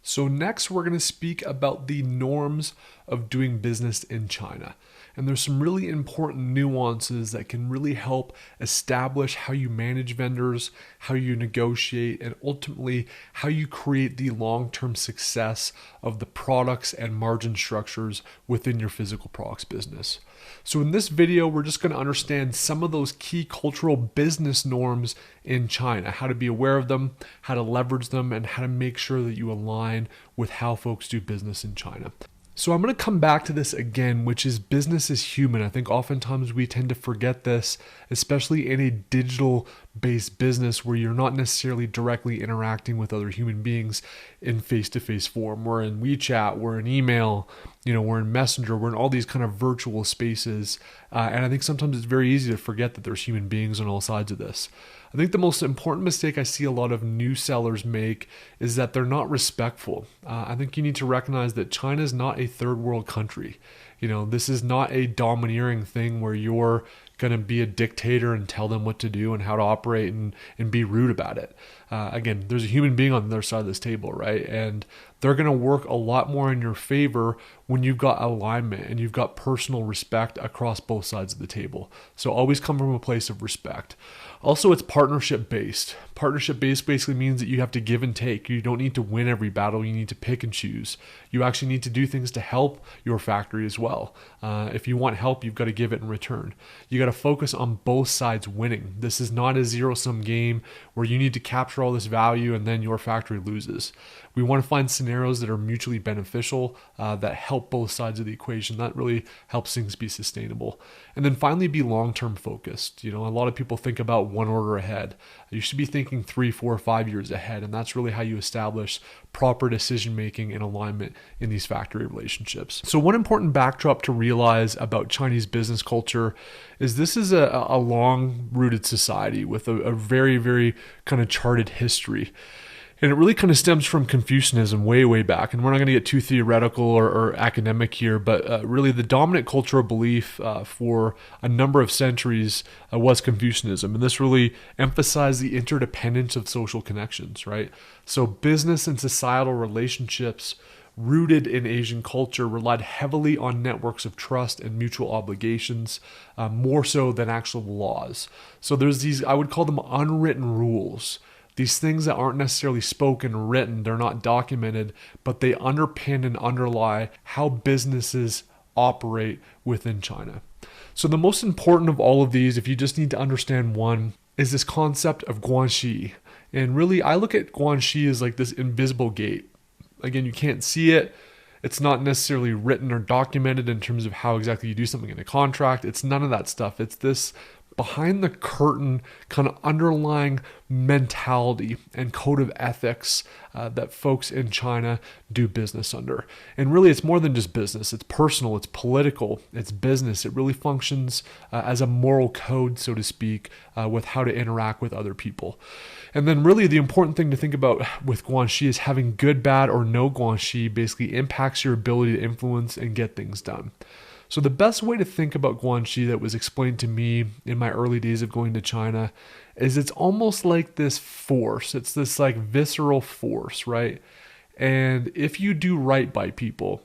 So next we're going to speak about the norms of doing business in China. And there's some really important nuances that can really help establish how you manage vendors, how you negotiate, and ultimately how you create the long-term success of the products and margin structures within your physical products business. So in this video, we're just going to understand some of those key cultural business norms in China, how to be aware of them, how to leverage them, and how to make sure that you align with how folks do business in China. So I'm going to come back to this again, which is business is human. I think oftentimes we tend to forget this, especially in a digital-based business where you're not necessarily directly interacting with other human beings in face-to-face form. We're in WeChat, we're in email, we're in Messenger, we're in all these kind of virtual spaces. And I think sometimes it's very easy to forget that there's human beings on all sides of this. I think the most important mistake I see a lot of new sellers make is that they're not respectful. I think you need to recognize that China is not a third world country. This is not a domineering thing where you're going to be a dictator and tell them what to do and how to operate and be rude about it. Again, there's a human being on the other side of this table, right? And they're going to work a lot more in your favor when you've got alignment and you've got personal respect across both sides of the table. So always come from a place of respect. Also, it's partnership based. Partnership based basically means that you have to give and take. You don't need to win every battle. You need to pick and choose. You actually need to do things to help your factory as well. If you want help, you've got to give it in return. You got to focus on both sides winning. This is not a zero-sum game where you need to capture all this value and then your factory loses. We want to find scenarios that are mutually beneficial, that help both sides of the equation. That really helps things be sustainable. And then finally, be long-term focused. A lot of people think about one order ahead. You should be thinking 3, 4, 5 years ahead. And that's really how you establish proper decision-making and alignment in these factory relationships. So one important backdrop to realize about Chinese business culture is this is a long-rooted society with a very, very kind of charted history. And it really kind of stems from Confucianism way, way back. And we're not going to get too theoretical or academic here, but really the dominant cultural belief for a number of centuries was Confucianism. And this really emphasized the interdependence of social connections, right? So business and societal relationships rooted in Asian culture relied heavily on networks of trust and mutual obligations, more so than actual laws. So there's these, I would call them unwritten rules. These things that aren't necessarily spoken or written, they're not documented, but they underpin and underlie how businesses operate within China. So the most important of all of these, if you just need to understand one, is this concept of guanxi. And really, I look at guanxi as like this invisible gate. Again, you can't see it. It's not necessarily written or documented in terms of how exactly you do something in a contract. It's none of that stuff. It's this behind the curtain kind of underlying mentality and code of ethics that folks in China do business under. And really, it's more than just business. It's personal, it's political, it's business. It really functions as a moral code, so to speak, with how to interact with other people. And then really the important thing to think about with guanxi is having good, bad, or no guanxi basically impacts your ability to influence and get things done. So the best way to think about guanxi that was explained to me in my early days of going to China is it's almost like this force. It's this like visceral force, right? And if you do right by people,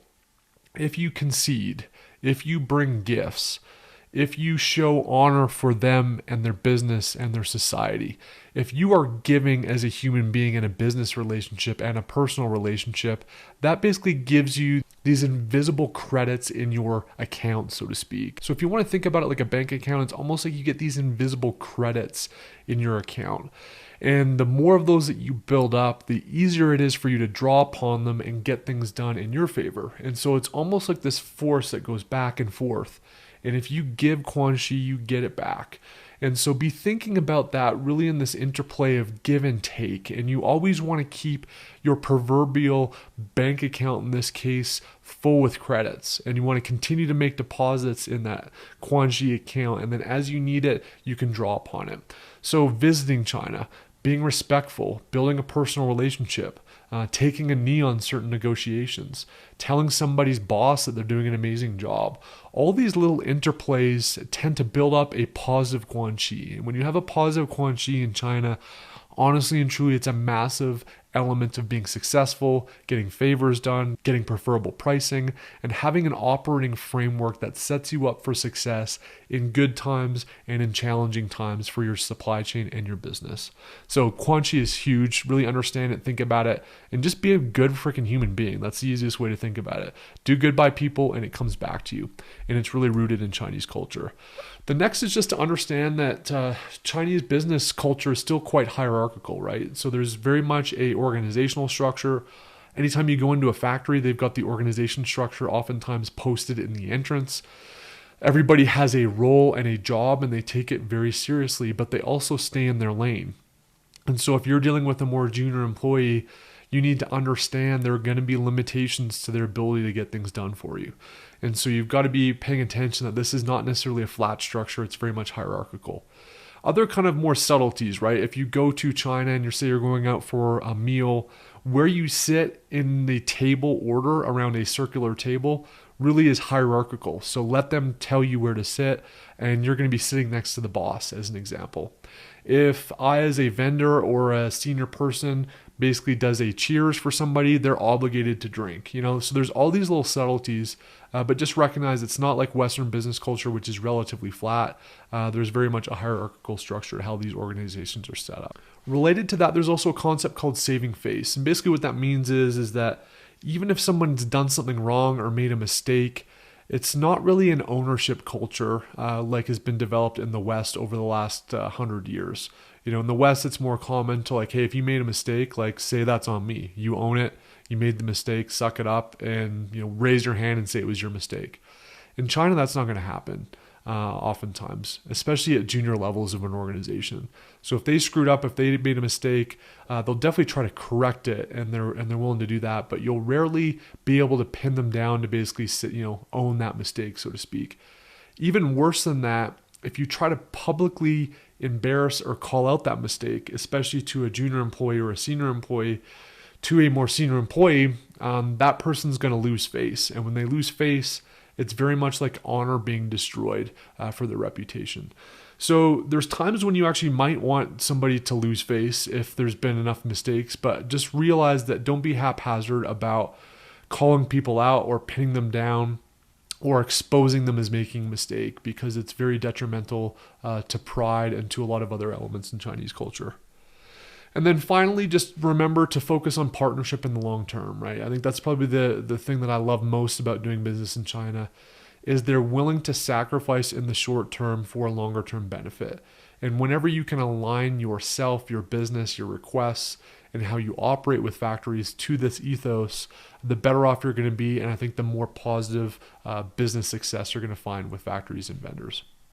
if you concede, if you bring gifts, if you show honor for them and their business and their society, if you are giving as a human being in a business relationship and a personal relationship, that basically gives you these invisible credits in your account, so to speak. So if you want to think about it like a bank account, it's almost like you get these invisible credits in your account. And the more of those that you build up, the easier it is for you to draw upon them and get things done in your favor. And so it's almost like this force that goes back and forth. And if you give guanxi, you get it back. And so be thinking about that really in this interplay of give and take. And you always want to keep your proverbial bank account, in this case, full with credits. And you want to continue to make deposits in that guanxi account. And then as you need it, you can draw upon it. So visiting China, being respectful, building a personal relationship, taking a knee on certain negotiations, telling somebody's boss that they're doing an amazing job. All these little interplays tend to build up a positive guanxi. And when you have a positive guanxi in China, honestly and truly, it's a massive element of being successful, getting favors done, getting preferable pricing, and having an operating framework that sets you up for success in good times and in challenging times for your supply chain and your business. So Quanxi is huge. Really understand it, think about it, and just be a good freaking human being. That's the easiest way to think about it. Do good by people and it comes back to you. And it's really rooted in Chinese culture. The next is just to understand that Chinese business culture is still quite hierarchical, right? So there's very much a organizational structure. Anytime you go into a factory, they've got the organization structure oftentimes posted in the entrance. Everybody has a role and a job and they take it very seriously, but they also stay in their lane. And so if you're dealing with a more junior employee, you need to understand there are going to be limitations to their ability to get things done for you. And so you've got to be paying attention that this is not necessarily a flat structure. It's very much hierarchical. Other kind of more subtleties, right? If you go to China and you're going out for a meal, where you sit in the table order around a circular table really is hierarchical. So let them tell you where to sit, and you're going to be sitting next to the boss, as an example. If I, as a vendor or a senior person, basically does a cheers for somebody, they're obligated to drink. So there's all these little subtleties, but just recognize it's not like Western business culture, which is relatively flat. There's very much a hierarchical structure to how these organizations are set up. Related to that, there's also a concept called saving face. And basically what that means is that even if someone's done something wrong or made a mistake, it's not really an ownership culture like has been developed in the West over the last 100 years. In the West, it's more common to hey, if you made a mistake, say that's on me. You own it. You made the mistake, suck it up, and raise your hand and say it was your mistake. In China, that's not going to happen oftentimes, especially at junior levels of an organization. So if they screwed up, if they made a mistake, they'll definitely try to correct it, and they're willing to do that. But you'll rarely be able to pin them down to basically own that mistake, so to speak. Even worse than that, if you try to publicly embarrass or call out that mistake, especially to a junior employee or a senior employee, to a more senior employee, that person's going to lose face. And when they lose face, it's very much like honor being destroyed for their reputation. So there's times when you actually might want somebody to lose face if there's been enough mistakes, but just realize that don't be haphazard about calling people out or pinning them down or exposing them as making a mistake, because it's very detrimental to pride and to a lot of other elements in Chinese culture. And then finally, just remember to focus on partnership in the long term, right? I think that's probably the thing that I love most about doing business in China, is they're willing to sacrifice in the short term for a longer term benefit. And whenever you can align yourself, your business, your requests, and how you operate with factories to this ethos, the better off you're going to be. And I think the more positive business success you're going to find with factories and vendors.